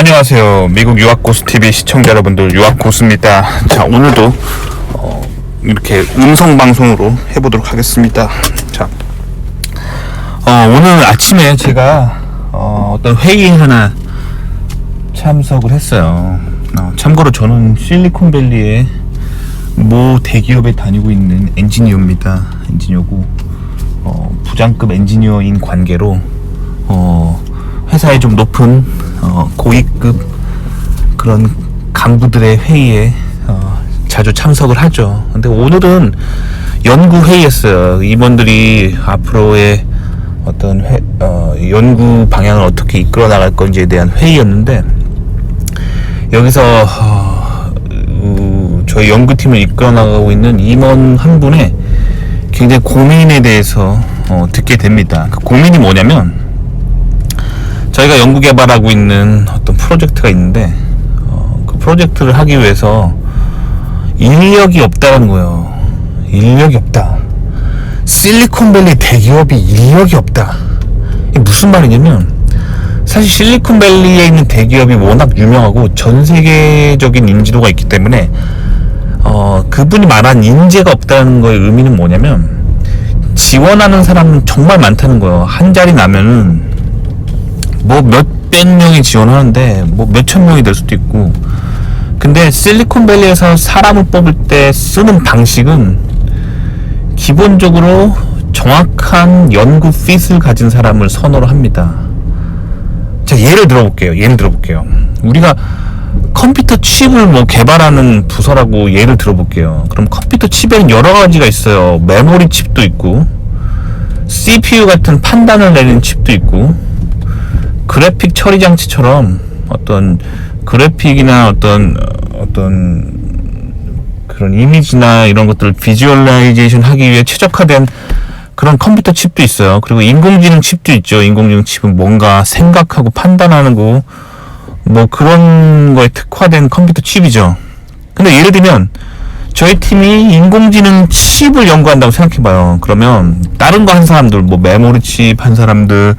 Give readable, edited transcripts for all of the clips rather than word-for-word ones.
안녕하세요. 미국 유학고수TV 시청자 여러분들, 유학고수입니다. 자, 오늘도 이렇게 음성방송으로 해보도록 하겠습니다. 자, 오늘 아침에 제가 어떤 회의에 하나 참석을 했어요. 참고로 저는 실리콘밸리의 모 대기업에 다니고 있는 엔지니어입니다. 엔지니어고 부장급 엔지니어인 관계로 회사에 좀 높은 고위급 그런 간부들의 회의에 자주 참석을 하죠. 근데 오늘은 연구 회의였어요. 임원들이 앞으로의 어떤 연구 방향을 어떻게 이끌어 나갈 건지에 대한 회의였는데, 여기서 저희 연구팀을 이끌어 나가고 있는 임원 한 분의 굉장히 고민에 대해서 듣게 됩니다. 그 고민이 뭐냐면, 저희가 연구 개발하고 있는 어떤 프로젝트가 있는데 그 프로젝트를 하기 위해서 인력이 없다는 거예요. 인력이 없다. 실리콘밸리 대기업이 인력이 없다. 이게 무슨 말이냐면, 사실 실리콘밸리에 있는 대기업이 워낙 유명하고 전 세계적인 인지도가 있기 때문에 그분이 말한 인재가 없다는 거의 의미는 뭐냐면, 지원하는 사람은 정말 많다는 거예요. 한 자리 나면은 뭐 몇백 명이 지원하는데 뭐 몇천 명이 될 수도 있고. 근데 실리콘밸리에서 사람을 뽑을 때 쓰는 방식은 기본적으로 정확한 연구 핏을 가진 사람을 선호를 합니다. 자, 예를 들어볼게요. 우리가 컴퓨터 칩을 뭐 개발하는 부서라고 예를 들어볼게요. 그럼 컴퓨터 칩에는 여러 가지가 있어요. 메모리 칩도 있고, CPU 같은 판단을 내리는 칩도 있고, 그래픽 처리 장치처럼 어떤 그래픽이나 어떤 그런 이미지나 이런 것들을 비주얼라이제이션 하기 위해 최적화된 그런 컴퓨터 칩도 있어요. 그리고 인공지능 칩도 있죠. 인공지능 칩은 뭔가 생각하고 판단하는 거, 뭐 그런 거에 특화된 컴퓨터 칩이죠. 근데 예를 들면 저희 팀이 인공지능 칩을 연구한다고 생각해봐요. 그러면 다른 거 한 사람들, 뭐 메모리 칩 한 사람들,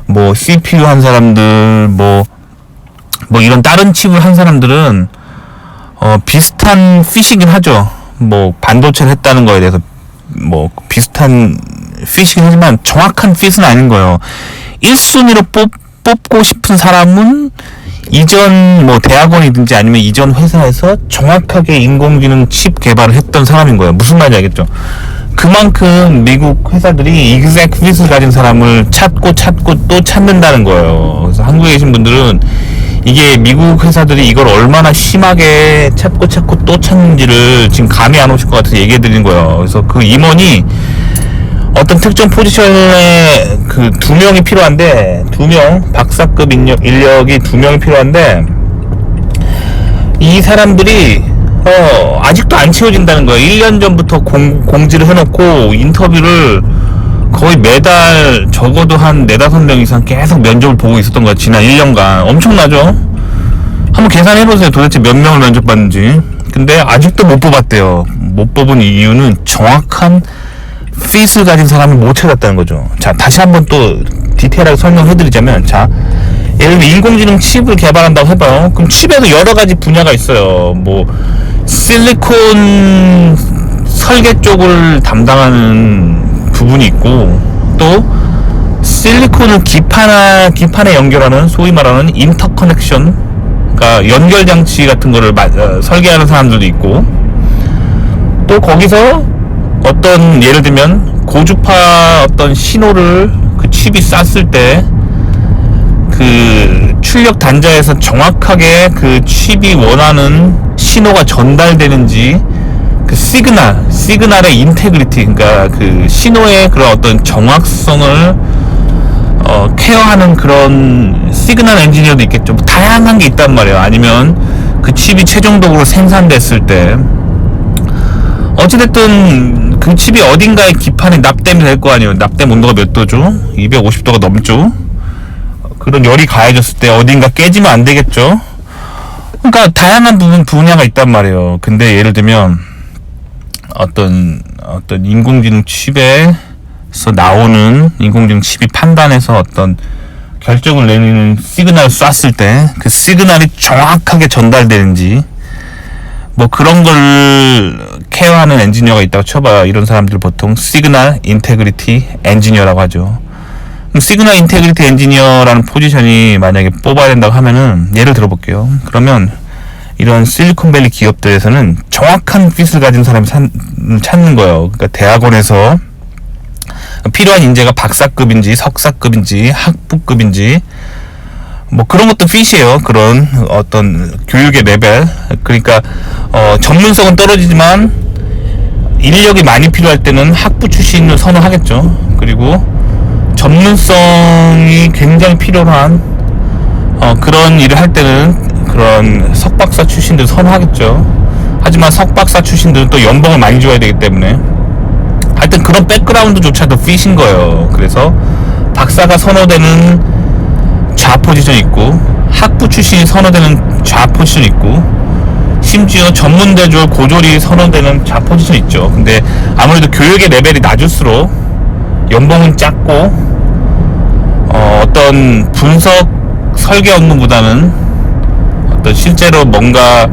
뭐 CPU 한 사람들, 뭐 이런 다른 칩을 한 사람들은 비슷한 핏이긴 하죠. 뭐 반도체를 했다는 거에 대해서 뭐 비슷한 핏이긴 하지만 정확한 핏은 아닌 거예요. 1순위로 뽑고 싶은 사람은 이전 뭐 대학원이든지 아니면 이전 회사에서 정확하게 인공지능 칩 개발을 했던 사람인 거예요. 무슨 말인지 알겠죠? 그만큼 미국 회사들이 exact fit을 가진 사람을 찾고 또 찾는다는 거예요. 그래서 한국에 계신 분들은 이게 미국 회사들이 이걸 얼마나 심하게 찾고 또 찾는지를 지금 감이 안 오실 것 같아서 얘기해 드리는 거예요. 그래서 그 임원이 어떤 특정 포지션에 그 2명이 필요한데, 2명, 박사급 인력이 2명이 필요한데, 이 사람들이 아직도 안 채워진다는 거예요. 1년 전부터 공지를 해놓고 인터뷰를 거의 매달 적어도 한 4-5명 이상 계속 면접을 보고 있었던 거예요. 지난 1년간. 엄청나죠? 한번 계산해보세요. 도대체 몇 명을 면접봤는지. 근데 아직도 못 뽑았대요. 못 뽑은 이유는 정확한 핏을 가진 사람을 못 찾았다는 거죠. 자, 다시 한번 또 디테일하게 설명해드리자면, 자, 예를 들면 인공지능 칩을 개발한다고 해봐요. 그럼 칩에도 여러 가지 분야가 있어요. 뭐 실리콘 설계 쪽을 담당하는 부분이 있고, 또 실리콘을 기판에 연결하는 소위 말하는 인터커넥션, 그러니까 연결 장치 같은 거를 설계하는 사람들도 있고, 또 거기서 어떤 예를 들면 고주파 어떤 신호를 그 칩이 쐈을 때 그 출력 단자에서 정확하게 그 칩이 원하는 신호가 전달되는지, 그 시그널의 인테그리티, 그러니까 그 신호의 그런 어떤 정확성을 케어하는 그런 시그널 엔지니어도 있겠죠. 뭐 다양한 게 있단 말이에요. 아니면 그 칩이 최종적으로 생산됐을 때 어찌됐든 그 칩이 어딘가에 기판에 납땜이 될 거 아니에요. 납땜 온도가 몇 도죠? 250도가 넘죠? 그런 열이 가해졌을 때 어딘가 깨지면 안 되겠죠? 그러니까 다양한 분야가 있단 말이에요. 근데 예를 들면 어떤 인공지능 칩에서 나오는 인공지능 칩이 판단해서 어떤 결정을 내리는 시그널을 쐈을 때 그 시그널이 정확하게 전달되는지 뭐 그런 걸 케어하는 엔지니어가 있다고 쳐봐요. 이런 사람들 보통 시그널 인테그리티 엔지니어라고 하죠. 그럼 시그널 인테그리티 엔지니어라는 포지션이 만약에 뽑아야 된다고 하면은 예를 들어볼게요. 그러면 이런 실리콘밸리 기업들에서는 정확한 핏을 가진 사람을 찾는 거예요. 그러니까 대학원에서 필요한 인재가 박사급인지 석사급인지 학부급인지 뭐 그런 것도 핏이에요. 그런 어떤 교육의 레벨. 그러니까 전문성은 떨어지지만 인력이 많이 필요할 때는 학부 출신을 선호하겠죠. 그리고 전문성이 굉장히 필요한 그런 일을 할 때는 그런 석박사 출신들 선호하겠죠. 하지만 석박사 출신들은 또 연봉을 많이 줘야 되기 때문에 하여튼 그런 백그라운드조차도 핏인 거예요. 그래서 박사가 선호되는 좌 포지션 있고 학부 출신이 선호되는 좌 포지션 있고 심지어 전문대졸 고졸이 선호되는 좌 포지션 있죠. 근데 아무래도 교육의 레벨이 낮을수록 연봉은 작고 어떤 분석 설계 업무보다는 어떤 실제로 뭔가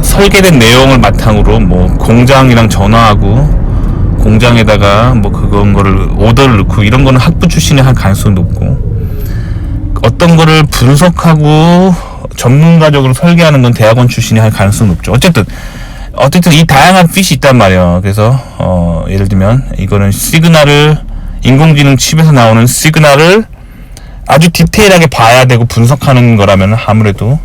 설계된 내용을 바탕으로 뭐 공장이랑 전화하고 공장에다가 뭐 그런 거를 오더를 넣고 이런 거는 학부 출신이 할 가능성이 높고 어떤 거를 분석하고 전문가적으로 설계하는 건 대학원 출신이 할 가능성이 높죠. 어쨌든 이 다양한 핏이 있단 말이에요. 그래서 예를 들면 이거는 시그널을 인공지능 칩에서 나오는 시그널을 아주 디테일하게 봐야 되고 분석하는 거라면 아무래도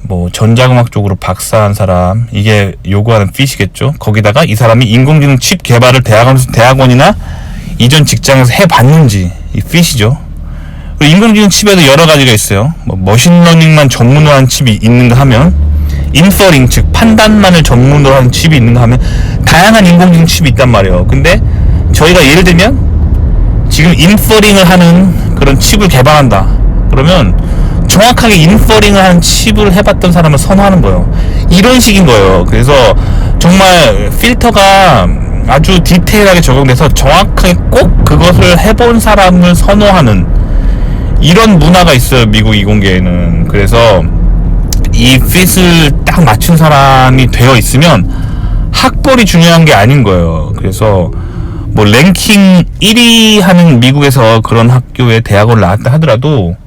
뭐 전자공학 쪽으로 박사한 사람 이게 요구하는 핏이겠죠. 거기다가 이 사람이 인공지능 칩 개발을 대학원이나 이전 직장에서 해봤는지 이 핏이죠. 그리고 인공지능 칩에도 여러 가지가 있어요. 뭐 머신러닝만 전문으로 한 칩이 있는가 하면 인퍼링 즉 판단만을 전문으로 하는 칩이 있는가 하면 다양한 인공지능 칩이 있단 말이에요. 근데 저희가 예를 들면 지금 인퍼링을 하는 그런 칩을 개발한다 그러면 정확하게 인퍼링을 하는 칩을 해봤던 사람을 선호하는 거예요. 이런 식인 거예요. 그래서 정말 필터가 아주 디테일하게 적용돼서 정확하게 꼭 그것을 해본 사람을 선호하는 이런 문화가 있어요. 미국 이공계에는. 그래서 이 핏을 딱 맞춘 사람이 되어 있으면 학벌이 중요한 게 아닌 거예요. 그래서 뭐 랭킹 1위 하는 미국에서 그런 학교에 대학원을 나왔다 하더라도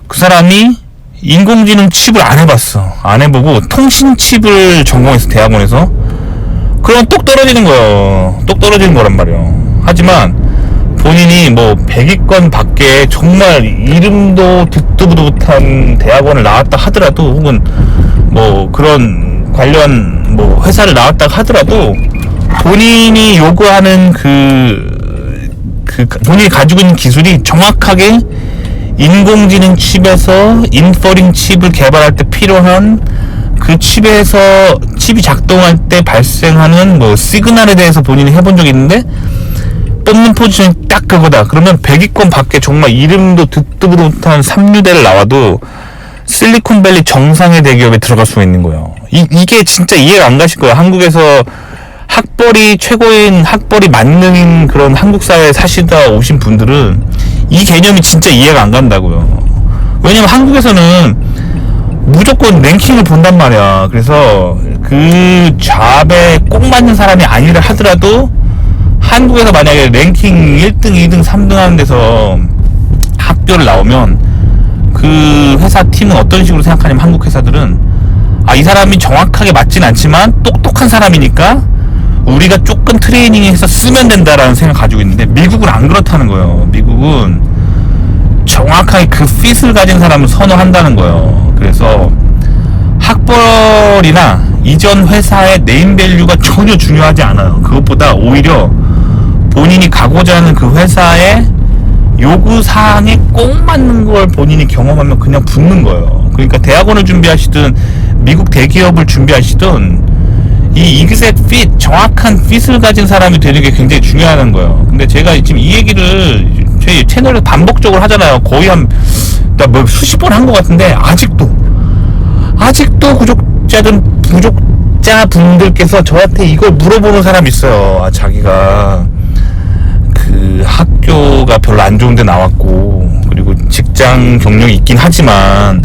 그 사람이 인공지능 칩을 안 해봤어. 안 해보고 통신 칩을 전공해서 대학원에서 그럼 똑 떨어지는 거예요. 똑 떨어지는 거란 말이에요. 하지만 본인이 뭐 100위권 밖에 정말 이름도 듣도 보도 못한 대학원을 나왔다 하더라도 혹은 뭐 그런 관련 뭐 회사를 나왔다 하더라도 본인이 요구하는 본인이 가지고 있는 기술이 정확하게 인공지능 칩에서 인퍼링 칩을 개발할 때 필요한 그 칩에서 칩이 작동할 때 발생하는 뭐 시그널에 대해서 본인이 해본 적이 있는데 뽑는 포지션이 딱 그거다. 그러면 100위권 밖에 정말 이름도 듣도 보도 못한 3류대를 나와도 실리콘밸리 정상의 대기업에 들어갈 수가 있는 거예요. 이게 진짜 이해가 안 가실 거예요. 한국에서 학벌이 최고인 학벌이 만능인 그런 한국 사회에 사시다 오신 분들은 이 개념이 진짜 이해가 안 간다고요. 왜냐면 한국에서는 무조건 랭킹을 본단 말이야. 그래서 그 잡에 꼭 맞는 사람이 아니라 하더라도 한국에서 만약에 랭킹 1등, 2등, 3등 하는 데서 학교를 나오면 그 회사 팀은 어떤 식으로 생각하냐면 한국 회사들은 이 사람이 정확하게 맞진 않지만 똑똑한 사람이니까 우리가 조금 트레이닝해서 쓰면 된다라는 생각 가지고 있는데 미국은 안 그렇다는 거예요. 미국은 정확하게 그 핏을 가진 사람을 선호한다는 거예요. 그래서 학벌이나 이전 회사의 네임밸류가 전혀 중요하지 않아요. 그것보다 오히려 본인이 가고자 하는 그 회사의 요구사항에 꼭 맞는 걸 본인이 경험하면 그냥 붙는 거예요. 그러니까 대학원을 준비하시든 미국 대기업을 준비하시든 이 exact fit, 정확한 핏을 가진 사람이 되는 게 굉장히 중요한 거예요. 근데 제가 지금 이 얘기를 저희 채널에서 반복적으로 하잖아요. 거의 뭐 수십 번 한 것 같은데 아직도 구독자분들께서 저한테 이걸 물어보는 사람이 있어요. 자기가 그 학교가 별로 안 좋은 데 나왔고, 그리고 직장 경력이 있긴 하지만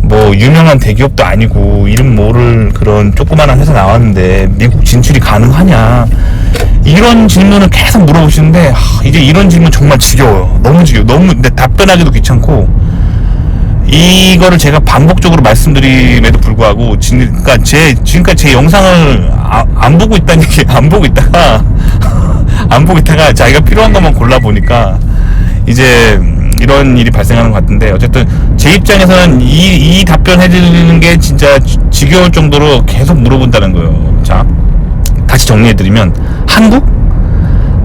뭐 유명한 대기업도 아니고 이름 모를 그런 조그만한 회사 나왔는데 미국 진출이 가능하냐, 이런 질문을 계속 물어보시는데 이제 이런 질문 정말 지겨워요. 너무 지겨워. 너무 근데 답변하기도 귀찮고, 이거를 제가 반복적으로 말씀드림에도 불구하고 그러니까 지금까지 제 영상을 안 보고 있다는 얘기, 안 보고 있다가 자기가 필요한 것만 골라보니까 이제 이런 일이 발생하는 것 같은데, 어쨌든 제 입장에서는 이 답변 해드리는 게 진짜 지겨울 정도로 계속 물어본다는 거예요. 자, 다시 정리해드리면, 한국?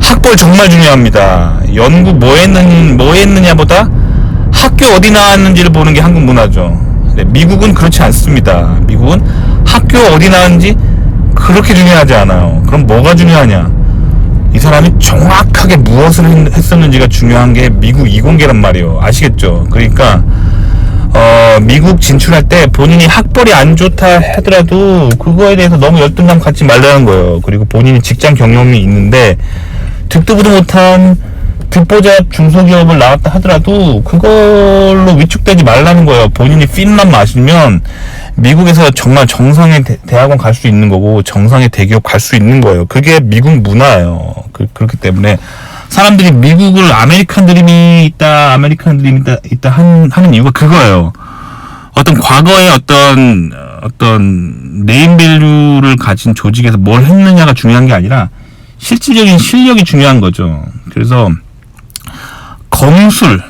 학벌 정말 중요합니다. 연구 뭐 했느냐보다 학교 어디 나왔는지를 보는 게 한국 문화죠. 네, 미국은 그렇지 않습니다. 미국은 학교 어디 나왔는지 그렇게 중요하지 않아요. 그럼 뭐가 중요하냐? 이 사람이 정확하게 무엇을 했었는지가 중요한 게 미국 이공계란 말이에요. 아시겠죠? 그러니까 미국 진출할 때 본인이 학벌이 안 좋다 하더라도 그거에 대해서 너무 열등감 갖지 말라는 거예요. 그리고 본인이 직장 경험이 있는데 듣도 보도 못한 듣보잡 중소기업을 나왔다 하더라도 그걸로 위축되지 말라는 거예요. 본인이 핀만 마시면 미국에서 정말 정상의 대학원 갈 수 있는 거고 정상의 대기업 갈 수 있는 거예요. 그게 미국 문화예요. 그렇기 때문에 사람들이 미국을 아메리칸 드림이 있다 하는 이유가 그거예요. 어떤 과거의 어떤 네임밸류를 가진 조직에서 뭘 했느냐가 중요한 게 아니라 실질적인 실력이 중요한 거죠. 그래서 검술,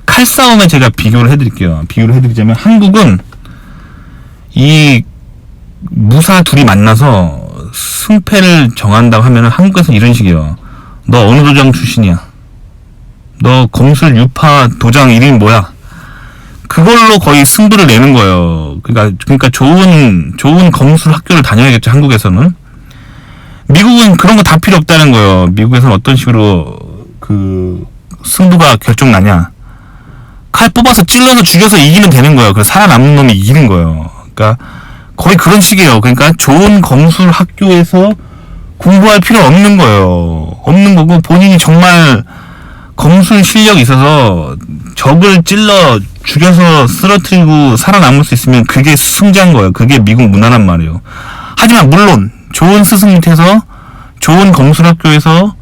칼싸움에 제가 비교를 해드릴게요. 비교를 해드리자면, 한국은 이 무사 둘이 만나서 승패를 정한다고 하면은 한국에서 이런 식이에요. 너 어느 도장 출신이야? 너 검술 유파 도장 이름이 뭐야? 그걸로 거의 승부를 내는 거예요. 그러니까 좋은 검술 학교를 다녀야겠죠, 한국에서는. 미국은 그런 거 다 필요 없다는 거예요. 미국에서는 어떤 식으로 그 승부가 결정나냐? 칼 뽑아서 찔러서 죽여서 이기면 되는 거예요. 그래서 살아남는 놈이 이기는 거예요. 그러니까 거의 그런 식이에요. 그러니까 좋은 검술 학교에서 공부할 필요 없는 거예요. 없는 거고, 본인이 정말 검술 실력이 있어서 적을 찔러 죽여서 쓰러뜨리고 살아남을 수 있으면 그게 승자인 거예요. 그게 미국 문화란 말이에요. 하지만 물론 좋은 스승 밑에서 좋은 검술 학교에서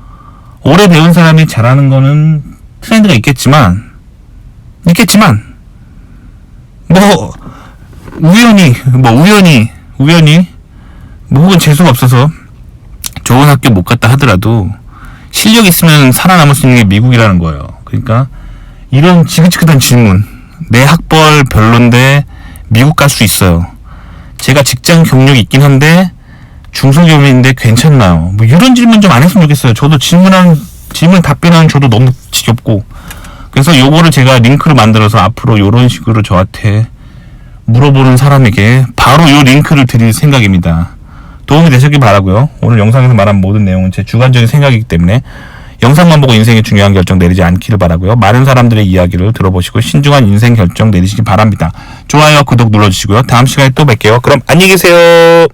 오래 배운 사람이 잘하는 거는 트렌드가 있겠지만 뭐 우연히 뭐 혹은 재수가 없어서 좋은 학교 못 갔다 하더라도 실력 있으면 살아남을 수 있는 게 미국이라는 거예요. 그러니까 이런 지긋지긋한 질문, 내 학벌 별론데 미국 갈 수 있어요, 제가 직장 경력이 있긴 한데 중소기업인데 괜찮나요? 뭐 이런 질문 좀 안 했으면 좋겠어요. 저도 질문 답변하는 저도 너무 지겹고. 그래서 요거를 제가 링크를 만들어서 앞으로 요런 식으로 저한테 물어보는 사람에게 바로 요 링크를 드릴 생각입니다. 도움이 되셨길 바라고요. 오늘 영상에서 말한 모든 내용은 제 주관적인 생각이기 때문에 영상만 보고 인생의 중요한 결정 내리지 않기를 바라고요. 많은 사람들의 이야기를 들어보시고 신중한 인생 결정 내리시기 바랍니다. 좋아요, 구독 눌러주시고요. 다음 시간에 또 뵐게요. 그럼 안녕히 계세요.